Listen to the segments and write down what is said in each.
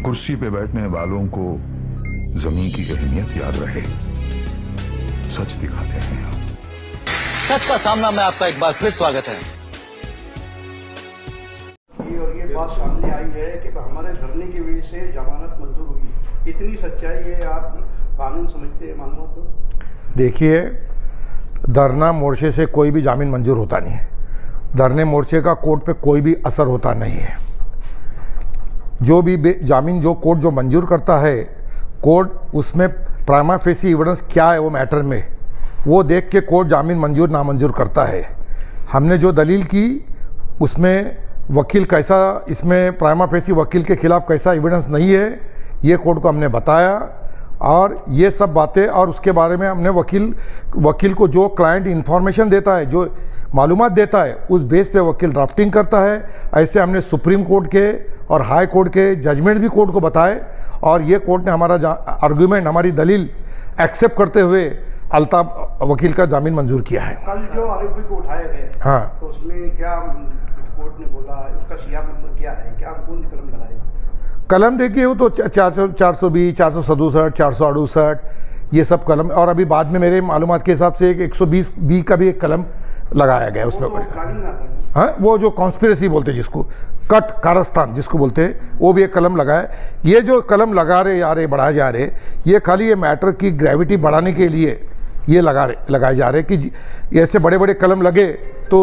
कुर्सी पे बैठने वालों को जमीन की अहमियत याद रहे, सच दिखाते हैं हम। सच का सामना में आपका एक बार फिर स्वागत है। और ये बात सामने आई है कि हमारे धरने की वजह से जमानत मंजूर हुई, कितनी सच्चाई है, आप कानून समझते हैं मालूम तो? देखिए, धरना मोर्चे से कोई भी जामीन मंजूर होता नहीं है। धरने मोर्चे का कोर्ट पे कोई भी असर होता नहीं है। जो भी जामीन जो कोर्ट जो मंजूर करता है, कोर्ट उसमें प्राइमा फेसी एविडेंस क्या है वो मैटर में वो देख के कोर्ट जामीन मंजूर नामंजूर करता है। हमने जो दलील की उसमें वकील कैसा, इसमें प्राइमा फेसी वकील के खिलाफ कैसा एविडेंस नहीं है, ये कोर्ट को हमने बताया और ये सब बातें, और उसके बारे में हमने वकील को जो क्लाइंट इन्फॉर्मेशन देता है, जो मालूमात देता है, उस बेस पे वकील ड्राफ्टिंग करता है। ऐसे हमने सुप्रीम कोर्ट के और हाई कोर्ट के जजमेंट भी कोर्ट को बताए और ये कोर्ट ने हमारा आर्गूमेंट, हमारी दलील एक्सेप्ट करते हुए अल्ताफ वकील का जामीन मंजूर किया है। कल जो आरोपी को उठाया गया, हाँ, तो उसमें क्या कोर्ट ने बोला, उसका सीआर नंबर क्या है, क्या कौन कलम लगाएगा? कलम देखिए वो तो 420, 467, 468 ये सब कलम, और अभी बाद में मेरे मालूमात के हिसाब से 120 बी का भी एक कलम लगाया गया उसमें। हाँ, वो जो कॉन्स्पिरेसी बोलते हैं जिसको, कट कारस्तान जिसको बोलते हैं, वो भी एक कलम लगाए। ये जो कलम लगा रहे जा रहे, बढ़ाए जा रहे, ये खाली ये मैटर की ग्रेविटी बढ़ाने के लिए ये लगाए जा रहे कि ऐसे बड़े बड़े कलम लगे तो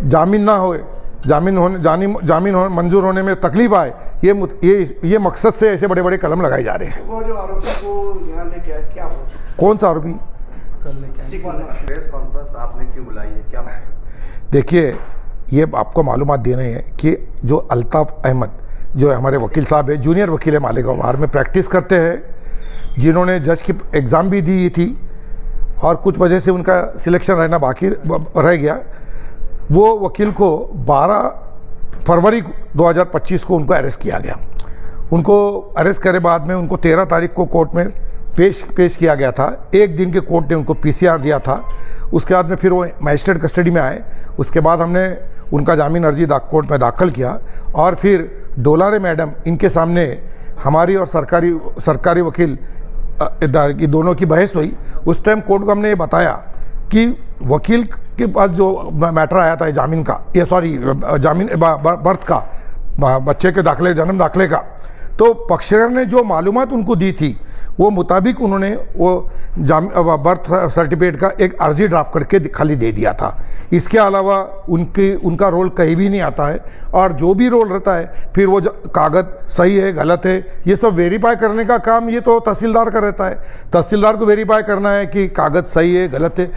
जामीन ना होए, जामीन मंजूर होने में तकलीफ आए, ये मकसद से ऐसे बड़े बड़े कलम लगाए जा रहे हैं। वो जो आरोपी को यहाँ लेके आए, क्या हो? कौन सा आरोपी? प्रेस कॉन्फ्रेंस आपने क्यों बुलाई है, क्या मकसद? देखिए, ये आपको मालूमात देने हैं कि जो अल्ताफ अहमद जो हमारे वकील साहब है, जूनियर वकील है, मालेगांव बार में प्रैक्टिस करते हैं, जिन्होंने जज की एग्ज़ाम भी दी थी और कुछ वजह से उनका सिलेक्शन रहना बाकी रह गया। वो वकील को 12 फरवरी 2025 को उनको अरेस्ट किया गया। उनको अरेस्ट करे बाद में उनको 13 तारीख को कोर्ट में पेश किया गया था। एक दिन के कोर्ट ने उनको पीसीआर दिया था। उसके बाद में फिर वो मजिस्ट्रेट कस्टडी में आए। उसके बाद हमने उनका जामीन अर्जी कोर्ट में दाखिल किया और फिर डोलारे मैडम, इनके सामने हमारी और सरकारी वकील की दोनों की बहस हुई। उस टाइम कोर्ट को हमने ये बताया कि वकील के पास जो मैटर आया था जामीन का, ये सॉरी जामीन बर्थ का, बच्चे के दाखिले, जन्म दाखिले का, तो पक्षकार ने जो मालूमात उनको दी थी वो मुताबिक उन्होंने वो बर्थ सर्टिफिकेट का एक अर्जी ड्राफ्ट करके खाली दे दिया था। इसके अलावा उनका रोल कहीं भी नहीं आता है और जो भी रोल रहता है फिर वो कागज़ सही है गलत है ये सब वेरीफाई करने का काम ये तो तहसीलदार का रहता है। तहसीलदार को वेरीफाई करना है कि कागज़ सही है गलत है।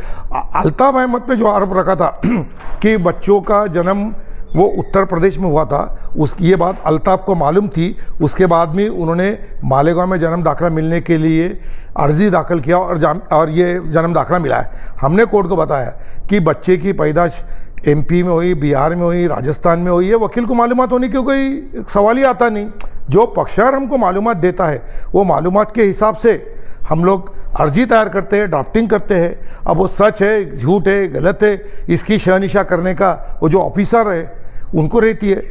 अल्ताफ अहमद पे जो आरोप रखा था कि बच्चों का जन्म वो उत्तर प्रदेश में हुआ था, उसकी ये बात अल्ताफ को मालूम थी। उसके बाद में उन्होंने मालेगांव में जन्म दाखिला मिलने के लिए अर्जी दाखिल किया और ये जन्म दाखिला मिला है। हमने कोर्ट को बताया कि बच्चे की पैदाइश एमपी में हुई, बिहार में हुई, राजस्थान में हुई, ये वकील को मालूमात होने की कोई सवाल ही आता नहीं। जो पक्षकार हमको मालूमात देता है वो मालूमात के हिसाब से हम लोग अर्जी तैयार करते हैं, ड्राफ्टिंग करते हैं। अब वो सच है, झूठ है, गलत है, इसकी शहनिशा करने का वो जो ऑफिसर है उनको रहती है।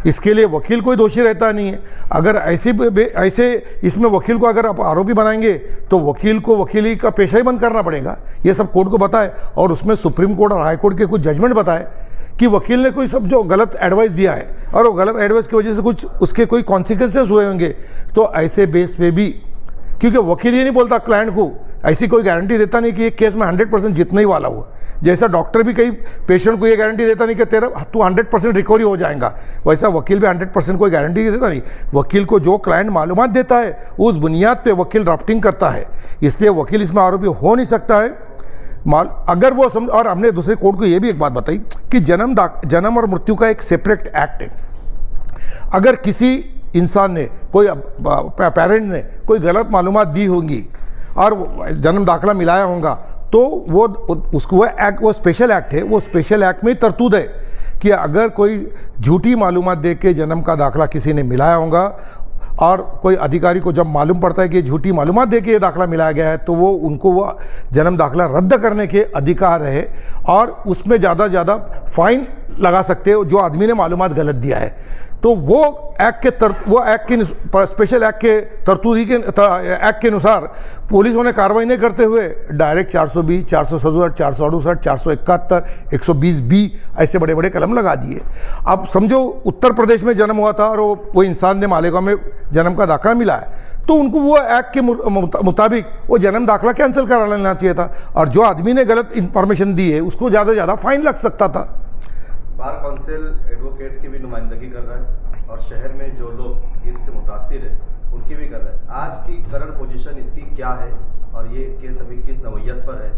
इसके लिए वकील कोई दोषी रहता नहीं है। अगर ऐसे इसमें वकील को अगर आप आरोपी बनाएंगे तो वकील को वकीली का पेशा ही बंद करना पड़ेगा। ये सब कोर्ट को बताए और उसमें सुप्रीम कोर्ट और हाई कोर्ट के कुछ जजमेंट बताए कि वकील ने कोई सब जो गलत एडवाइस दिया है और वो गलत एडवाइस की वजह से कुछ उसके कोई कॉन्सिक्वेंसेस हुए होंगे। तो ऐसे बेस पे भी, क्योंकि वकील ये नहीं बोलता क्लाइंट को, ऐसी कोई गारंटी देता नहीं कि एक केस में 100% जीतने ही वाला हो। जैसा डॉक्टर भी कई पेशेंट को ये गारंटी देता नहीं कि तू 100% रिकवरी हो जाएगा, वैसा वकील भी 100% कोई गारंटी देता नहीं। वकील को जो क्लाइंट मालूमात देता है उस बुनियाद पे वकील ड्राफ्टिंग करता है, इसलिए वकील इसमें आरोपी हो नहीं सकता है। अगर वो समझ, और हमने दूसरे कोर्ट को ये भी एक बात बताई कि जन्म और मृत्यु का एक सेपरेट एक्ट है। अगर किसी इंसान ने, कोई पेरेंट ने कोई गलत मालूमात दी होंगी और जन्म दाखिला मिलाया होगा तो वो स्पेशल एक्ट है। वो स्पेशल एक्ट में तरतूद है कि अगर कोई झूठी मालूमात दे के जन्म का दाखिला किसी ने मिलाया होगा और कोई अधिकारी को जब मालूम पड़ता है कि झूठी मालूमात दे के ये दाखिला मिलाया गया है तो उनको वो जन्म दाखिला रद्द करने के अधिकार है और उसमें ज़्यादा से ज़्यादा फाइन लगा सकते हो जो आदमी ने मालूमात गलत दिया है। तो वो एक्ट के स्पेशल एक्ट के तरतूदी के एक्ट के अनुसार पुलिस ने कार्रवाई नहीं करते हुए डायरेक्ट 420, 467, 468, 471, 120B ऐसे बड़े बड़े कलम लगा दिए। अब समझो उत्तर प्रदेश में जन्म हुआ था और वो इंसान ने मालेगांव में जन्म का दाखिला मिला है, तो उनको वो एक्ट के मुताबिक वो जन्म दाखिला कैंसिल करा लेना चाहिए था, और जो आदमी ने गलत इंफॉर्मेशन दी है उसको ज़्यादा से ज़्यादा फाइन लग सकता था। बार काउंसिल एडवोकेट की भी नुमाइंदगी कर रहा है और शहर में जो लोग इससे मुतासिर है उनकी भी कर रहा है। आज की करंट पोजीशन इसकी क्या है और ये केस अभी किस नौयत पर है,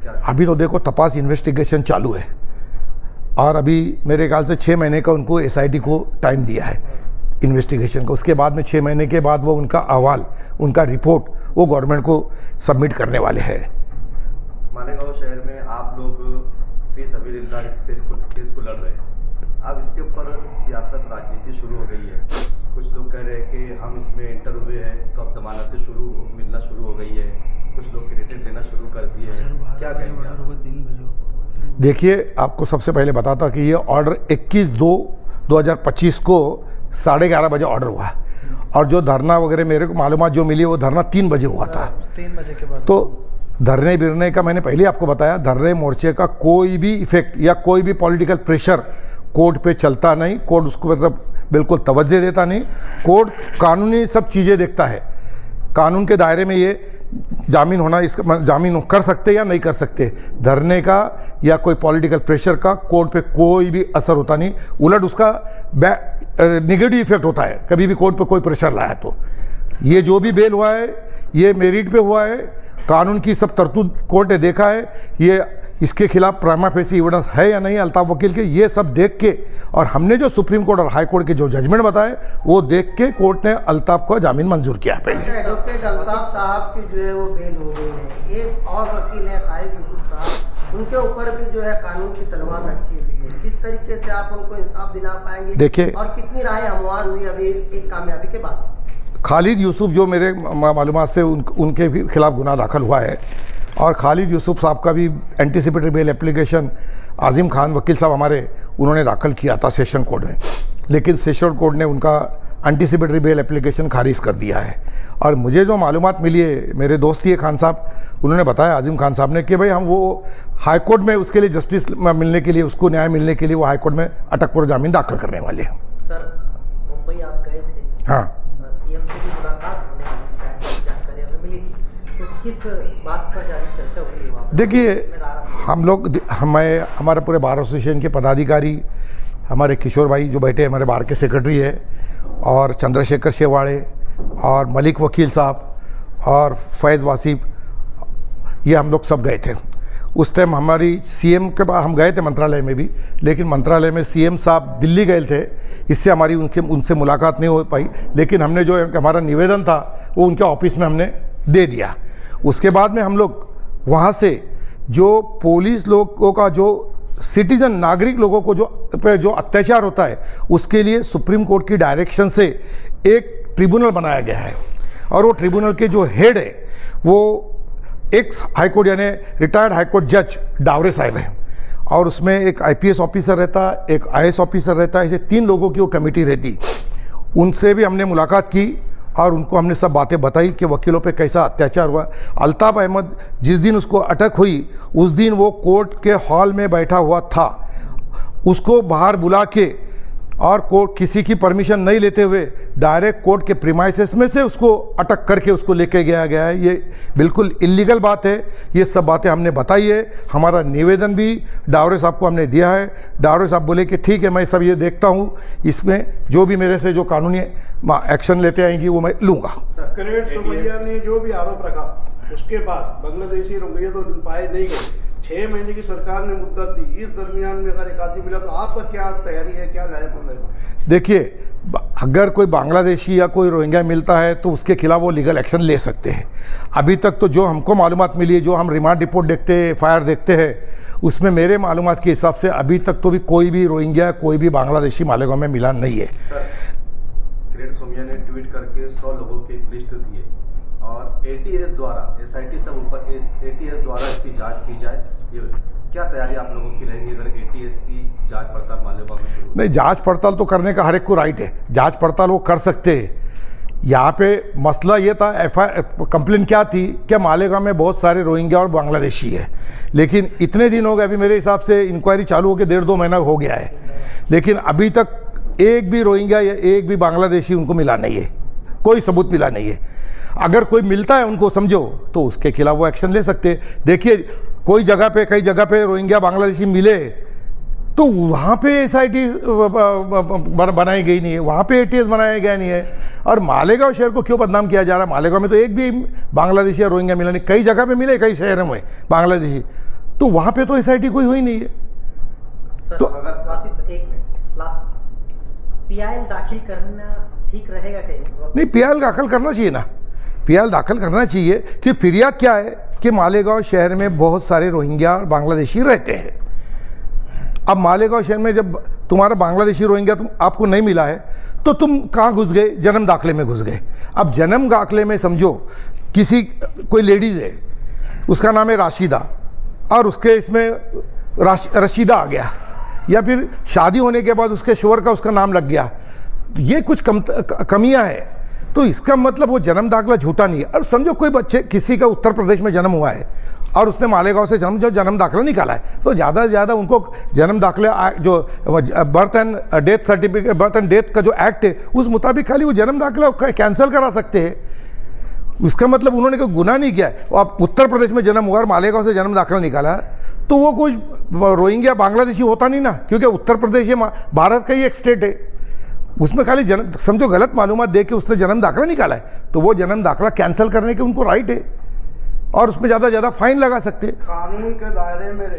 क्या? अभी तो देखो तपास इन्वेस्टिगेशन चालू है और अभी मेरे ख्याल से 6 महीने का उनको SIT को टाइम दिया है इन्वेस्टिगेशन को। उसके बाद में 6 महीने के बाद वो उनका अहवाल, उनका रिपोर्ट वो गवर्नमेंट को सबमिट करने वाले हैं। मालेगांव शहर में आप लोग फी सबिलिल्लाह केस को लड़ रहे हैं, अब इसके ऊपर सियासत राजनीति शुरू हो गई है। कुछ लोग कह रहे हैं कि हम इसमें एंटर हुए हैं तो अब जमानतें मिलना शुरू हो गई है, कुछ लोग क्रेडिट लेना शुरू कर दिए हैं, क्या कहेंगे आप? देखिए, आपको सबसे पहले बताता कि ये ऑर्डर 21/2/2025 को 11:30 बजे ऑर्डर हुआ, और जो धरना वगैरह मेरे को मालूमात जो मिली वो धरना 3 बजे हुआ था। 3 बजे के बाद तो धरने बिरने का मैंने पहले आपको बताया, धरने मोर्चे का कोई भी इफेक्ट या कोई भी पॉलिटिकल प्रेशर कोर्ट पे चलता नहीं। कोर्ट उसको मतलब बिल्कुल तवज्जो देता नहीं। कोर्ट कानूनी सब चीज़ें देखता है, कानून के दायरे में ये जामीन होना, इसका जामीन कर सकते या नहीं कर सकते। धरने का या कोई पॉलिटिकल प्रेशर का कोर्ट पे कोई भी असर होता नहीं, उलट उसका नेगेटिव इफेक्ट होता है कभी भी कोर्ट पे कोई प्रेशर लाया तो। ये जो भी बेल हुआ है ये मेरिट पे हुआ है, कानून की सब तरतूद कोर्ट ने देखा है, ये इसके खिलाफ प्राइमा फेसी एविडेंस है या नहीं अल्ताफ वकील के, ये सब देख के, और हमने जो सुप्रीम कोर्ट और हाई कोर्ट के जो जजमेंट बताए वो देख के कोर्ट ने अल्ताफ को जामीन मंजूर किया है। पहले एडवोकेट अल्ताफ साहब की जो है वो बेल हो गई है। एक और वकील है खालिद यूसुफ साहब, उनके ऊपर भी जो है कानून की तलवार रखी हुई है। किस तरीके से आप उनको इंसाफ दिला पाएंगे? देखिए, और कितनी राय हमवार हुई अभी एक कामयाबी के बाद? खालिद यूसुफ जो मेरे मालूमात से उनके भी खिलाफ गुनाह दाखिल हुआ है, और खालिद यूसुफ साहब का भी anticipatory bail application Azim Khan वकील साहब हमारे उन्होंने दाखिल किया था सेशन कोर्ट में, लेकिन सेशन कोर्ट ने उनका एंटीसिपेटरी बेल एप्लीकेशन खारिज कर दिया है। और मुझे जो मालूमात मिली है, मेरे दोस्त ही खान साहब, उन्होंने बताया आज़िम खान साहब ने कि भाई हम वो हाई कोर्ट में उसके लिए जस्टिस मिलने के लिए, उसको न्याय मिलने के लिए वो हाई कोर्ट में अटकपूर्व जामीन दाखिल करने वाले हैं। सर, मुंबई आप गए थे? हाँ, सीएम से भी मुलाकात होने वाली थी, शायद जानकारी हमें मिली थी, तो किस बात पर जारी चर्चा हुई वहाँ पर? देखिए, हम लोग हमारे पूरे बार एसोसिएशन के पदाधिकारी, हमारे किशोर भाई जो बैठे हमारे बार के सेक्रेटरी है, और चंद्रशेखर शेवाड़े और मलिक वकील साहब और फैज़ वासिफ, ये हम लोग सब गए थे। उस टाइम हमारी सीएम के पास हम गए थे मंत्रालय में भी, लेकिन मंत्रालय में सीएम साहब दिल्ली गए थे, इससे हमारी उनसे मुलाकात नहीं हो पाई। लेकिन हमने जो हमारा निवेदन था वो उनके ऑफिस में हमने दे दिया। उसके बाद में हम लोग वहाँ से जो पुलिस लोगों का जो सिटीजन नागरिक लोगों को जो अत्याचार होता है उसके लिए सुप्रीम कोर्ट की डायरेक्शन से एक ट्रिब्यूनल बनाया गया है, और वो ट्रिब्यूनल के जो हेड है वो एक्स हाईकोर्ट यानी रिटायर्ड हाईकोर्ट जज डावरे साहब हैं, और उसमें एक IPS ऑफिसर रहता, एक IAS ऑफिसर रहता, ऐसे 3 लोगों की वो कमेटी रहती। उनसे भी हमने मुलाकात की और उनको हमने सब बातें बताई कि वकीलों पे कैसा अत्याचार हुआ। अल्ताफ अहमद जिस दिन उसको अटक हुई उस दिन वो कोर्ट के हॉल में बैठा हुआ था, उसको बाहर बुला के और कोर्ट किसी की परमिशन नहीं लेते हुए डायरेक्ट कोर्ट के प्रीमाइसेस में से उसको अटक करके उसको लेके गया है। ये बिल्कुल इलीगल बात है। ये सब बातें हमने बताई है, हमारा निवेदन भी डावरे साहब को हमने दिया है। डावरे साहब बोले कि ठीक है, मैं सब ये देखता हूँ, इसमें जो भी मेरे से जो कानूनी एक्शन लेते आएंगी वो मैं लूँगा। क्रेडिट सुमैया ने जो भी आरोप रखा उसके बाद बांग्लादेशी रोहिंग्या तो पाए नहीं गए, 6 महीने की सरकार ने मुद्दत दी। इस दरमियान में अगर एक आदमी मिला तो आपका क्या तैयारी है, क्या लाया बोलेगा? देखिए, अगर कोई बांग्लादेशी या कोई रोहिंग्या मिलता है तो उसके खिलाफ वो लीगल एक्शन ले सकते हैं। अभी तक तो जो हमको मालूमात मिली है, जो हम रिमांड रिपोर्ट देखते हैं, FIR देखते हैं, उसमें मेरे मालूमात के हिसाब से अभी तक तो भी कोई भी रोहिंग्या, कोई भी बांग्लादेशी मालेगांव में मिला नहीं है। क्रेडिट सोमिया ने ट्वीट करके 100 लोगों की एक लिस्ट दी है और ATS द्वारा SIT सब ऊपर ATS द्वारा इसकी जांच की जाए, ये क्या तैयारी आप लोगों की रहेगी अगर एटीएस की जांच पड़ताल मालेगांव में शुरू हो? नहीं, जांच पड़ताल तो करने का हर एक को राइट है, जांच पड़ताल वो कर सकते हैं। यहाँ पे मसला ये था, कंप्लेन क्या थी कि मालेगांव में बहुत सारे रोहिंग्या और बांग्लादेशी है, लेकिन इतने दिन हो गए, अभी मेरे हिसाब से इंक्वायरी चालू होकर 1.5-2 महीना हो गया है, लेकिन अभी तक एक भी रोहिंग्या या एक भी बांग्लादेशी उनको मिला नहीं है, कोई सबूत मिला नहीं है। अगर कोई मिलता है उनको समझो तो उसके खिलाफ वो एक्शन ले सकते हैं। देखिए कोई जगह पे, कई जगह पे रोहिंग्या बांग्लादेशी मिले तो वहाँ पे SIT बनाई गई नहीं है, वहाँ पे ATS बनाया गया नहीं है। और मालेगांव शहर को क्यों बदनाम किया जा रहा है? मालेगांव में तो एक भी बांग्लादेशी या रोहिंग्या मिला नहीं, कई जगह पे मिले, कई शहरों में बांग्लादेशी, तो वहाँ पे तो SIT कोई हुई नहीं है। सर तो- अगर वासिफ सर, एक मिनट लास्ट, PIL दाखिल करना ठीक रहेगा क्या इस वक्त? नहीं, PIL दाखिल करना चाहिए ना, PIL दाखिल करना चाहिए कि फिरियाद क्या है कि मालेगांव शहर में बहुत सारे रोहिंग्या और बांग्लादेशी रहते हैं। अब मालेगांव शहर में जब तुम्हारा बांग्लादेशी रोहिंग्या आपको नहीं मिला है तो तुम कहाँ घुस गए? जन्म दाखिले में घुस गए। अब जन्म दाखिले में समझो किसी कोई लेडीज़ है, उसका नाम है राशिदा, और उसके इसमें रशीदा आ गया, या फिर शादी होने के बाद उसके शोहर का उसका नाम लग गया, ये कुछ कमियां हैं, तो इसका मतलब वो जन्म दाखिला झूठा नहीं है। और समझो कोई बच्चे, किसी का उत्तर प्रदेश में जन्म हुआ है और उसने मालेगांव से जन्म दाखिला निकाला है, तो ज़्यादा से ज़्यादा उनको जन्म दाखिला जो birth and death certificate, birth and death का जो एक्ट है उस मुताबिक खाली वो जन्म दाखिला कैंसिल करा सकते हैं। उसका मतलब उन्होंने कोई गुनाह नहीं किया है। अब उत्तर प्रदेश में जन्म हुआ और मालेगांव से जन्म दाखिला निकाला तो वो कोई रोहिंग्या बांग्लादेशी होता नहीं ना, क्योंकि उत्तर प्रदेश ये भारत का ही एक स्टेट है, उसमें खाली जन्म, समझो गलत मालूमात दे के उसने जन्म दाखिला निकाला है तो वो जन्म दाखिला कैंसिल करने के उनको राइट है, और उसमें ज़्यादा से ज़्यादा फाइन लगा सकते हैं। कानून के दायरे में